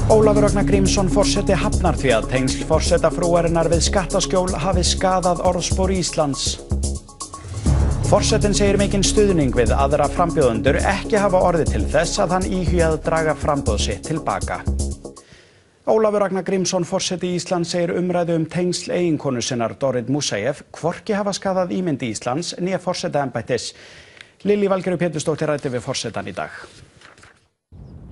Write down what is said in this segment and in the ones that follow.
Ólafur Ragnar Grímsson forseti hafnar því að tengsl forsetafrúarinnar við skattaskjól hafi skaðað orðspor Íslands. Forsetinn segir mikinn stuðning við aðra frambjóðendur ekki hafa orðið til þess að hann íhugi að draga framboð sitt tilbaka. Ólafur Ragnar Grímsson forseti Íslands segir umræðu tengsl eiginkonu sinnar Doritt Musayev hvorki hafa skaðað ímynd Íslands né forsetaembættis. Lillý Valgerður Pétursdóttir ræddi við forsetann í dag.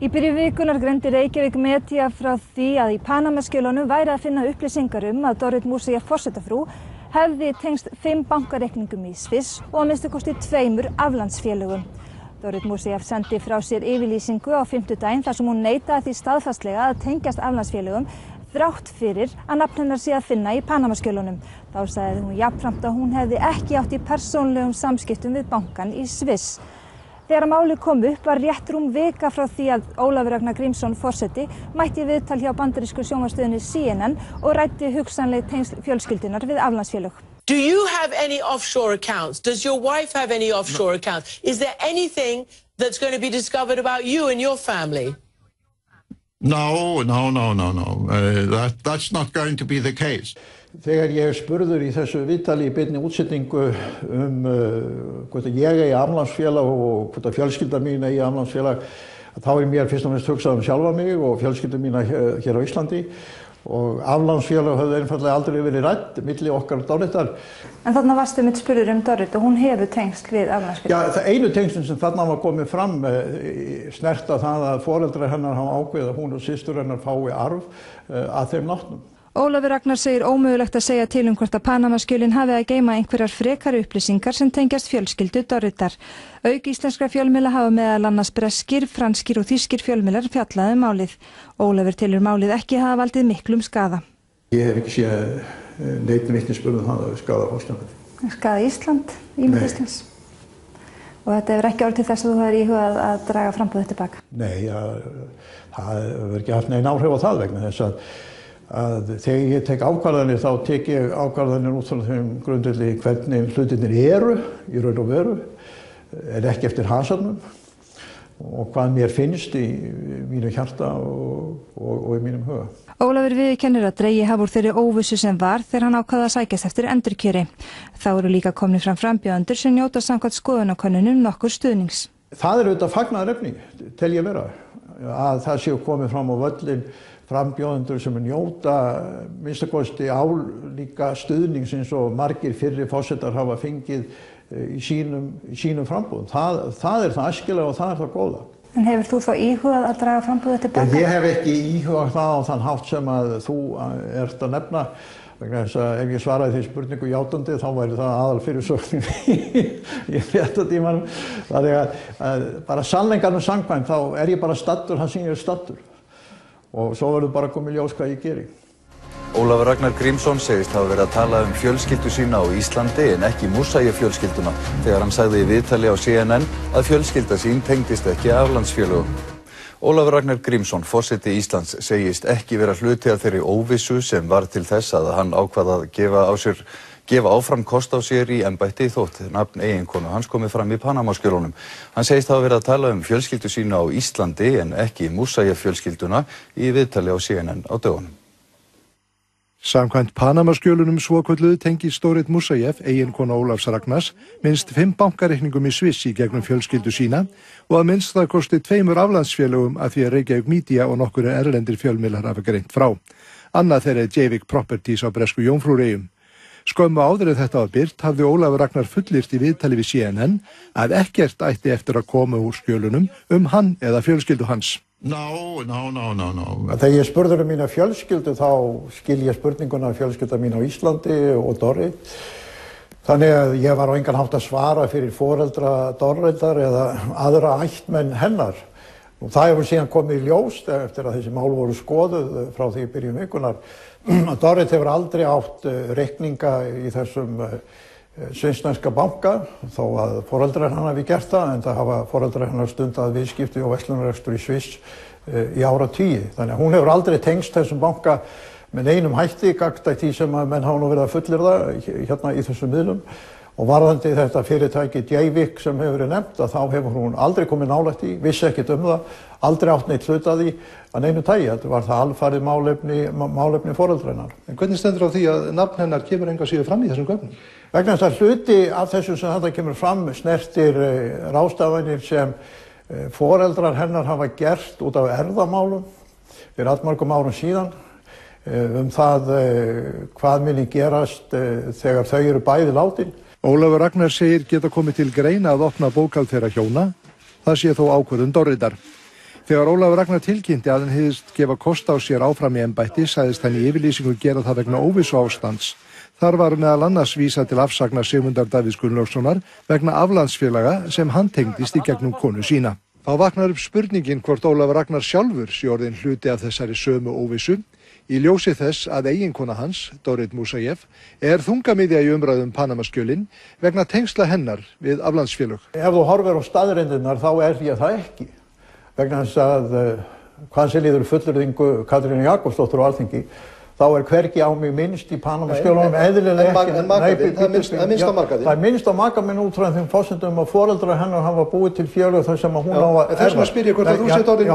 Í byrjun vikunar greindi Reykjavík Media frá því að í Panama-skjölunum væri að finna upplýsingar að Doritt Musayev forsetafrú hefði tengst 5 bankareikningum í Sviss og að minnsta kosti 2 aflandsfélögum. Doritt Musayev sendi frá sér yfirlýsingu á fimmtudaginn þar sem hún neitaði því staðfastlega að tengjast aflandsfélögum þrátt fyrir að nafn hennar sé að finna í Panama-skjölunum. Þá sagði hún jafnframt að hún hefði ekki átt í persónlegum samskiptum við bankann í Sviss. Þegar málið kom upp var rétt rúm vika frá því að Ólafur Ragnar Grímsson forseti mætti í viðtal hjá bandarísku sjónvarpsstöðinni CNN og ræddi hugsanleg tengsl fjölskyldunar við aflandsfélög. Do you have any offshore accounts? Does your wife have any offshore accounts? Is there anything that's going to be discovered about you and your family? No. That's not going to be the case. Þegar ég spurður í þessu viðtali í beinni útsetningu hvort ég eigi aflandsfélag og hvort fjölskylda mín eigi aflandsfélag, þá mér fyrst og fremst hugsað sjálfa mig og fjölskyldu mína hér á Íslandi og aflandsfélag höfðu einfaldlega aldrei verið rædd milli okkar og Dorrittar. En þarna varstu mitt spurður Dorrit og hún hefur tengst við aflandsfélag. Já, það einu tengslinn sem þarna var komið fram snerta það að foreldrar hennar hafa ákveðið að hún og systur hennar fái arf að þeim látnum. Ólafur Ragnar segir ómögulegt að segja til hvort að Panama-skjölin hafi að geyma einhverjar frekari upplýsingar sem tengjast fjölskyldu Dorrittar. Auk íslenskra fjölmiðla hafa meðal annars breskir, franskir og þýskir fjölmiðlar fjallað málið. Ólafur telur málið ekki hafa valdið miklum skaða. Ég hef ekki séð neinn vitnisburð það að skaða forsetafrúnni. Skaða Ísland, ímynd Íslands. Og þetta hefur ekki orðið til þess að þú hefur íhugað að draga framboðið tilbaka? Nei, það hefur ekki haft nein áhrif á það vegna þess að þegar ég tek ákvarðanir þá tek ég ákvarðanir út frá þeim grundvelli hvernig hlutirnir eru í raun og veru en ekki eftir hasarnum og hvað mér finnst í mínu hjarta og í mínum huga. Ólafur viðurkennir að dregið hafi úr þeirri óvissu sem var þegar hann ákvað að sækjast eftir endurkjöri. Þá eru líka komnir fram frambjóðendur sem njóta samkvæmt skoðanakönnunum nokkur stuðnings. Það auðvitað fagnaðarefni, tel ég vera, að það séu komið fram á völlinn frambjóðendur sem njóta minnstakosti álíka stuðnings eins og margir fyrri forsetar hafa fengið í sínum frambúðum. Það það æskilega og það það góða. En hefur þú þá íhugað að draga frambúðið tilbaka? Ég hef ekki íhugað það á þann hátt sem að þú ert að nefna. Vegna þess að ef ég svaraði því spurningu játandi þá væri það aðal fyrirsögnin í fréttatímanum. Þannig að bara sannleikanum samkvæmt þá ég bara staddur hann sem ég staddur. Og svo verður bara komið ljós hvað ég geri. Ólafur Ragnar Grímsson segist hafa verið að tala fjölskyldu sína á Íslandi en ekki Musayev fjölskylduna þegar hann sagði í viðtali á CNN að fjölskylda sín tengdist ekki aflandsfélögum. Ólafur Ragnar Grímsson, forseti Íslands, segist ekki vera hluti af þeirri óvissu sem var til þess að hann ákvað að gefa áfram kost á sér í embætti þótt nafn eiginkonu hans komið fram í Panama-skjölunum. Hann segist hafa verið að tala fjölskyldu sína á Íslandi en ekki Musayev fjölskylduna í viðtali á CNN á dögunum. Samkvæmt Panama-skjölunum svokölluðu tengist Doritt Musayev, eiginkona Ólafs Ragnars, minnst 5 bankareikningum í Sviss í gegnum fjölskyldu sína og að minnst það kosti 2 aflandsfélögum að því að Reykjavík Media og nokkur erlendir fjölmiðlar hafa greint frá. Annað þeirra Javik Properties á bresku Jómfrúreyjum. Skömmu áður en þetta var birt hafði Ólafur Ragnar fullyrt í viðtali við CNN að ekkert ætti eftir að koma úr skjölunum hann eða fjölskyldu hans. No. Þegar ég spurður mína fjölskyldu þá skil ég spurninguna fjölskylda mín á Íslandi og Dorrit. Þannig að ég var á engan hátt að svara fyrir foreldra Dorrittar eða aðra ættmenn hennar. Og það hefur síðan komið í ljós eftir að þessi mál voru skoðuð frá því í byrjun vikunar. Dorrit hefur aldrei átt reikninga í þessum svissneska banka þó að foreldrar hennar hafi gert það en það hafa foreldrar hennar stundað viðskipti og verslunarrekstur í Sviss í áratugi. Þannig að hún hefur aldrei tengst þessum banka með neinum hætti gagnstætt því sem að menn hafa nú verið að fullyrða hérna í þessum miðlum Og varðandi þetta fyrirtæki Djævik sem hefur verið nefnt, að þá hefur hún aldrei komið nálægt í, vissi ekkert það, aldrei átt neitt hlut að því að neinu tagi. Þetta var það alfarið málefni foreldrannar. En hvernig stendur á því að nafn hennar kemur enga síður fram í þessum gögnum? Vegna þess að hluti af þessu sem þetta kemur fram snertir ráðstafanir sem foreldrar hennar hafa gert út af erfðamálum fyrir allmörgum árum síðan. Það hvað muni gerast þegar þau eru bæði látin. Ólafur Ragnar segir geta komið til greina að opna bókhald þeirra hjóna. Það sé þó ákvörðun Dorritar. Þegar Ólafur Ragnar tilkynnti að hann hygðist gefa kost á sér áfram í embætti, sagðist hann í yfirlýsingu gera það vegna óvissu ástands. Þar var meðal annars vísað til afsagnar Sigmundar Davíðs Gunnlaugssonar vegna aflandsfélaga sem hann tengdist í gegnum konu sína. Þá vaknar upp spurningin hvort Ólafur Ragnar sjálfur sé orðinn hluti af þessari sömu óvissu. Í ljósi þess að eiginkona hans, Dorit Musayev, þungamiðja í umræðum Panamaskjölin vegna tengsla hennar við aflandsfélög. Ef þú horfir á staðreyndirnar þá ég það ekki. Vegna þess að hvað sem líður fullyrðingu Katrínu Jakobsdóttur á Alþingi, þá hvergi á mig minnst í Panamaskjölunum eðlilega ekki. Það er minnst á maka þín. Það er minnst á maka minn út frá þeim forsendum að foreldrar hennar hafa búið til félög þar sem hún á að Þess vegna spyr ég hvort að þú sett orðin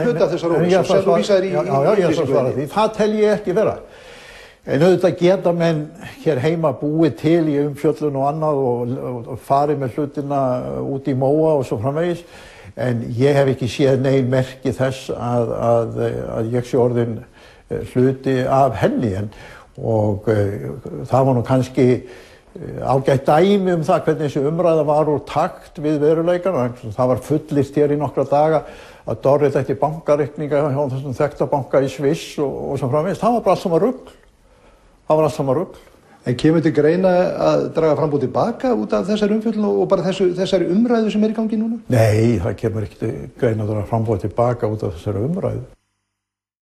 hluta þessar óvissu sem þú vísaðir í yfirlýsingunni. Það tel ég ekki vera. En auðvitað geta menn hér heima búið til í umfjöllun og annað og farið með hlutina út í móa og svo framvegis. En ég hef ekki séð nein merki þess að ég sé orðin hluti af henni og það var nú kannski ágætt dæmi það hvernig þessi umræða var úr takt við veruleikann. Það var fullist hér í nokkra daga að Dorrit ætti bankareikninga hjá þessum þekkta banka í Sviss og svo framvegis. Það var bara allt saman rugl. En kemur til greina að draga fram og tilbaka út af þessari umfjöllun og bara þessari umræðu sem í gangi núna? Nei, það kemur ekki til greina að draga fram og tilbaka út af þessari umræðu.